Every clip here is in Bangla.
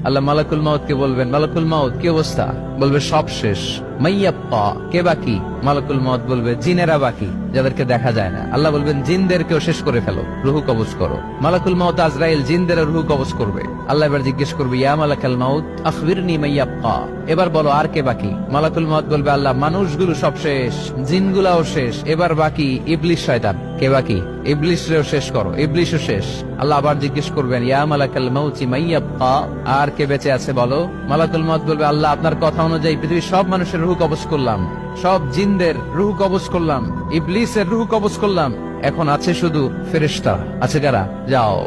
আল্লাহ মালাকুল মাউত কে বলবেন, মালাকুল মাউত কি অবস্থা? বলবে সব শেষ। মাইয়াব্বা, কে বাকি? মালাকুল মাউত বলবে জিনেরা বাকি, যাদেরকে দেখা যায় না। আল্লাহ বলবেন জিনদেরকেও শেষ করে ফেলো, রুহু কবজ করো। মালাকুল মাউত আজরাইল জিনদের রুহু কবজ করবে। আল্লাহ এবার জিজ্ঞেস করবে, ইয়া মালাকাল মাউত আখবিরনি মাইয়াব্বা, এবার বলো আর কে বাকি? মালাকুল মাউত বলবে, আল্লাহ মানুষগুলো সব শেষ, জিনগুলাও শেষ, এবার বাকি ইবলিস শয়তান। কে বাকি? ইবলিসরেও শেষ করো, ইবলিসও শেষ। আল্লাহ আবার জিজ্ঞেস করবেন, ইয়া মালাকাল মাউতি মাইয়াব্বা, আর কে বেঁচে আছে বলো? মালাকুল মাউত বলবে, আল্লাহ আপনার কথা অনুযায়ী পৃথিবীর সব মানুষের রুহু কবজ করলাম, সব জিনদের রুহু কবজ করলাম, ইবলিসের রুহু কবজ করলাম, এখন আছে শুধু ফেরেশতা। আছে কারা? যাও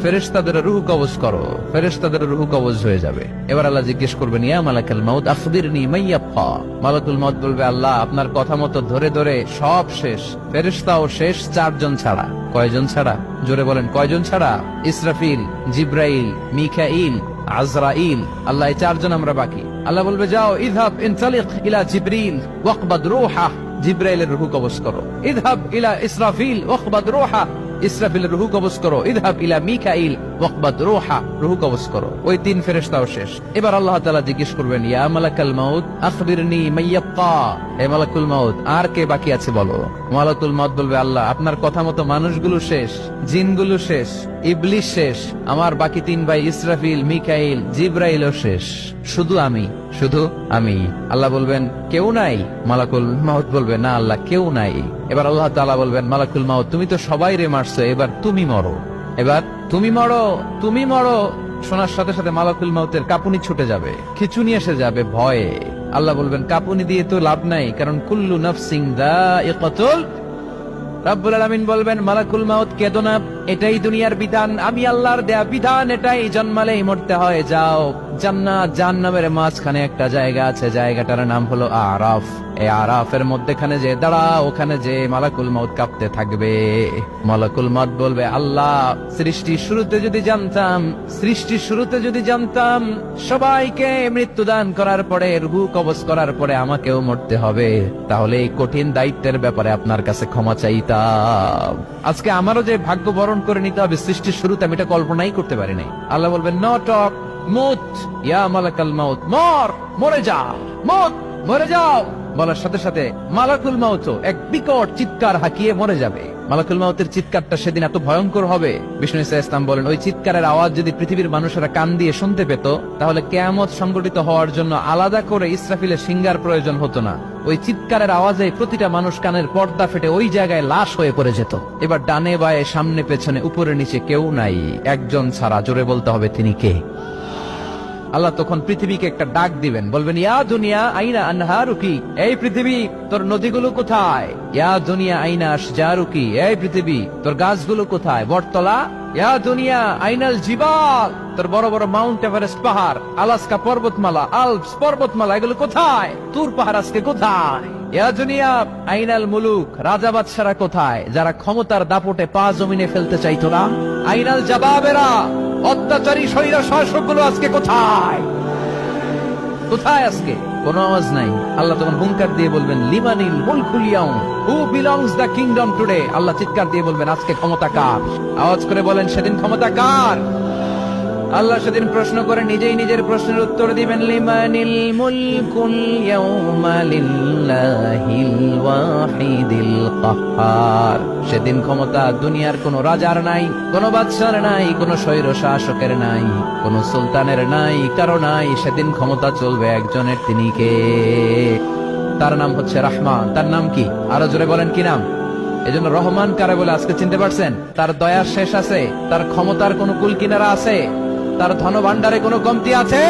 ফেরেশতাদের রুহু কবজ করো। ফেরেশতাদের রুহু কবজ হয়ে যাবে। এবার আল্লাহ জিজ্ঞেস করবেন, ইয়া মালাকাল মাউত আখবিরনি মাইয়াব্বা। মালাকুল মাউত বলবে, আল্লাহ আপনার কথা মতো ধরে ধরে সব শেষ, ফেরেশতাও শেষ, 4 জন ছাড়া। কয়জন ছাড়া? জোরে বলেন, কয়জন ছাড়া? ইসরাফিল, জিব্রাইল, মিকাইল, আজরাইল। আল্লাহ এই 4 জন আমরা বাকি। আল্লাহ বলবে, যাও ইযহাব ইনতালিক ইলা জিবরিল ওয়াকবাদ রূহাহ, জিব্রাইলের রুহু কবজ করো। ইযহাব ইলা ইসরাফিল ওয়াকবাদ রূহাহ, ইসরাফিলের রুহু কবজ করো। ইযহাব ইলা মিকাইল ওয়াকবাদ রূহা, রুহু কবজ করো। ওই 3 ফেরেশতাও শেষ। এবার আল্লাহ তাআলা জিজ্ঞেস করবেন, ইয়া মালাকাল মাউত আখবিরনি মাইয়াব্বা, হে মালাকুল মাউত আর কে বাকি আছে বলো? মালাকুল মাউত বলবে, আল্লাহ আপনার কথা মতো মানুষগুলো শেষ, জিনগুলো শেষ, ইবলিস শেষ, আমার বাকি 3 ভাই ইসরাফিল, মিকাইল, জিব্রাইলও শেষ, শুধু আমি, শুধু আমি। আল্লাহ বলবেন, কেউ নাই? মালাকুল মাউত বলবে, না আল্লাহ কেউ নাই। এবার আল্লাহ তাআলা বলবেন, মালাকুল মাউত তুমি তো সবাই রে মারছো, এবার তুমি মরো, এবার তুমি মরো, তুমি মরো। শোনার সাথে সাথে মালাকুল মাউতের কাঁপুনি ছুটে যাবে, খিঁচুনি এসে যাবে ভয়ে। আল্লাহ বলবেন, কাঁপুনি দিয়ে তো লাভ নাই, কারণ কুল্লু নাফসিন যায়িকাতুল। রব্বুল আলামিন বলবেন, মালাকুল মাউত কেঁদো না, এটাই দুনিয়ার বিধান, আমি আল্লাহর দেয়া বিধান, এটাই, জন্মালেই মরতে হয়। যাও জান্নাত জাহান্নামের মাঝখানে একটা জায়গা আছে, জায়গাটার নাম হলো আরাফ। এই আরাফের মধ্যখানে যে দাঁড়াও, ওখানে যে মালাকুল মাউত কাঁপতে থাকবে। মালাকুল মাউত বলবে, আল্লাহ সৃষ্টির শুরুতে যদি জানতাম, সৃষ্টির শুরুতে যদি জানতাম সবাইকে মৃত্যুদান করার পরে, রুহু কবজ করার পরে আমাকেও মরতে হবে, তাহলে এই কঠিন দায়িত্বের ব্যাপারে আপনার কাছে ক্ষমা চাইতাম। আজকে আমারও যে ভাগ্য বরণ করে নিতে হবে সৃষ্টির শুরুতে, আমি এটা কল্পনাই করতে পারি নাই। আল্লাহ বলবেন, নো টক, মুত ইয়া মালাকাল মাউত, মর, মরে যাও, মুত, মরে যাও। বলার সাথে সাথে মালাকুল মাউতও এক বিকট চিৎকার হাঁকিয়ে মরে যাবে। মালাকুল মাউতের চিৎকারটা সেদিন এত ভয়ঙ্কর হবে, বিষ্ণু ইসা ইসলাম বলেন, ওই চিৎকারের আওয়াজ যদি পৃথিবীর মানুষেরা কান দিয়ে শুনতে পেত, তাহলে কিয়ামত সংগঠিত হওয়ার জন্য আলাদা করে ইসরাফিলের সিঙ্গার প্রয়োজন হতো না। ওই চিৎকারের আওয়াজে প্রতিটা মানুষ কানের পর্দা ফেটে ওই জায়গায় লাশ হয়ে পড়ে যেত। এবার ডানে বায়ে সামনে পেছনে উপরে নিচে কেউ নাই, একজন ছাড়া। জোরে বলতে হবে, তিনি কে? আল্লাহ তখন পৃথিবীকে একটা ডাক দিবেন, বলবেন, ইয়া দুনিয়া আইনা আনহারুকি, এই পৃথিবী তোর নদীগুলো কোথায়? ইয়া দুনিয়া আইনা আশজারুকি, এই পৃথিবী তোর গাছগুলো কোথায়? বটতলা। ইয়া দুনিয়া আইনাল জিবাল, তোর বড় বড় মাউন্ট এভারেস্ট পাহাড়, আলাস্কা পর্বতমালা, আলপস পর্বতমালা, এগুলো কোথায়? তুর পাহাড় আজকে কোথায়? ইয়া দুনিয়া আইনাল মুলুক, রাজা বাদশারা কোথায়, যারা ক্ষমতার দাপটে পা জমিনে ফেলতে চাইতো না? আইনাল জাবাবেরা, অত্যাচারী স্বৈরা শাসকগুলো আজকে কোথায়? কোথায় আজকে? কোনো আওয়াজ নাই। আল্লাহ তখন হুঙ্কার দিয়ে বলবেন, লিমানিল মুলকুল ইয়াউম, who belongs the kingdom today. Allah চিৎকার দিয়ে বলবেন, আজকে ক্ষমতা কার? আওয়াজ করে বলেন, সেদিন ক্ষমতা কার? আল্লাহ সেদিন প্রশ্ন করে নিজেই নিজের প্রশ্নের উত্তর দিবেন, লিমানিল মুলকুল ইয়াউমা লিল্লাহিল ওয়াহিদিল কাহ্হার। সেদিন ক্ষমতা দুনিয়ার কোন রাজার নাই, কোন বাদশার নাই, কোন স্বৈর শাসকের নাই, কোন সুলতানের নাই, কারো নাই। সেদিন ক্ষমতা চলবে একজনের, তিনি কে? তার নাম হচ্ছে রহমান। তার নাম কি? আরো জোরে বলেন, কি নাম? এজন্য রহমান কারে বলে আজকে চিনতে পারছেন? তার দয়ার শেষ আছে? তার ক্ষমতার কোন কুল কিনারা আছে? তার ধন ভান্ডারে কোনো কমতি আছে?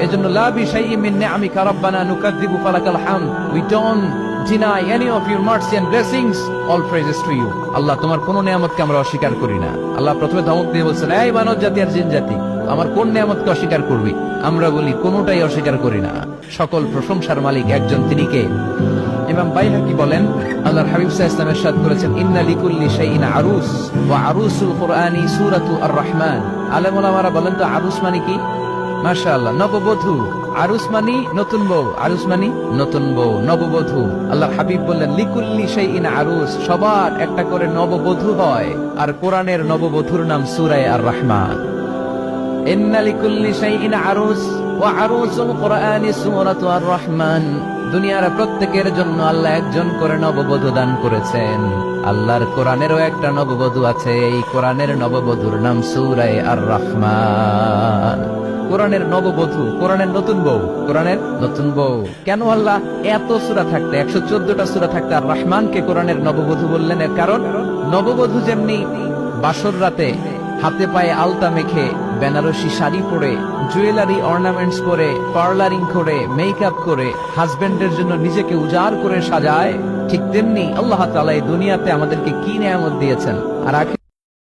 এজন্য লা বিশাইইন মিন নিআমিকা রাব্বানা নুকাযযিবু ফালাকাল হামদ, we don't deny any of your mercy and blessings, all praises to you। আল্লাহ তোমার কোন নিয়ামতকে আমরা অস্বীকার করি না। আল্লাহ প্রথমে ধমক দিয়ে বলছেন, এই মানব জাতি আর জিন জাতি, আমার কোন নিয়ামতকে অস্বীকার করবি? আমরা বলি কোনটাই অস্বীকার করি না। সকল প্রশংসার মালিক একজন, তিনি কে? ইমাম বাইহাকি বলেন, আল্লাহর হাবিব সাল্লাল্লাহু আলাইহি ওয়াসাল্লাম ইরশাদ করেছেন, ইন্না লিকুল্লি শাইইন আরুস ওয়া আরুসুল কুরআনি সূরাতু আর-রাহমান। আলেম ওলামারা বলেন তো আরুস মানে কি? মাশাআল্লাহ, নববধূ। আরুস মানি নতুন বউ, আরুস মানি নতুন বউ, নববধূ। আল্লাহর হাবিব বললেন, লিকুল্লি শাইইন আরুস, সবার একটা করে নববধূ হয়। আর কোরআনের নববধূর নাম সূরা আর-রাহমান। ইন্না লিকুল্লি শাইইন আরুস ওয়া আরুসুল কুরআনি সূরাতু আর-রাহমান। দুনিয়ার প্রত্যেকের জন্য আল্লাহ একজন করে নববধূ দান করেছেন। আল্লাহর কোরআনেরও একটা নববধূ আছে, এই কোরআনের নববধূর নাম সূরা আর-রাহমান। কোরআনের নববধূ, কোরআনের নতুন বউ, কোরআনের নতুন বউ। কেন আল্লাহ এত সূরা থাকতে, 114টা সূরা থাকতে আর রহমানকে কোরআনের নববধূ বললেন? এর কারণ, নববধূ যেমনি বাসর রাতে হাতে পায়ে আলতা মেখে, বেনারসি শাড়ি পরে, জুয়েলারি অর্নামেন্টস পরে, পার্লারিং করে, মেকআপ করে হাজবেন্ডের জন্য নিজেকে উজাড় করে সাজায়, ঠিক তেমনি আল্লাহ তাআলা এই দুনিয়াতে আমাদেরকে কি নিয়ামত দিয়েছেন, আর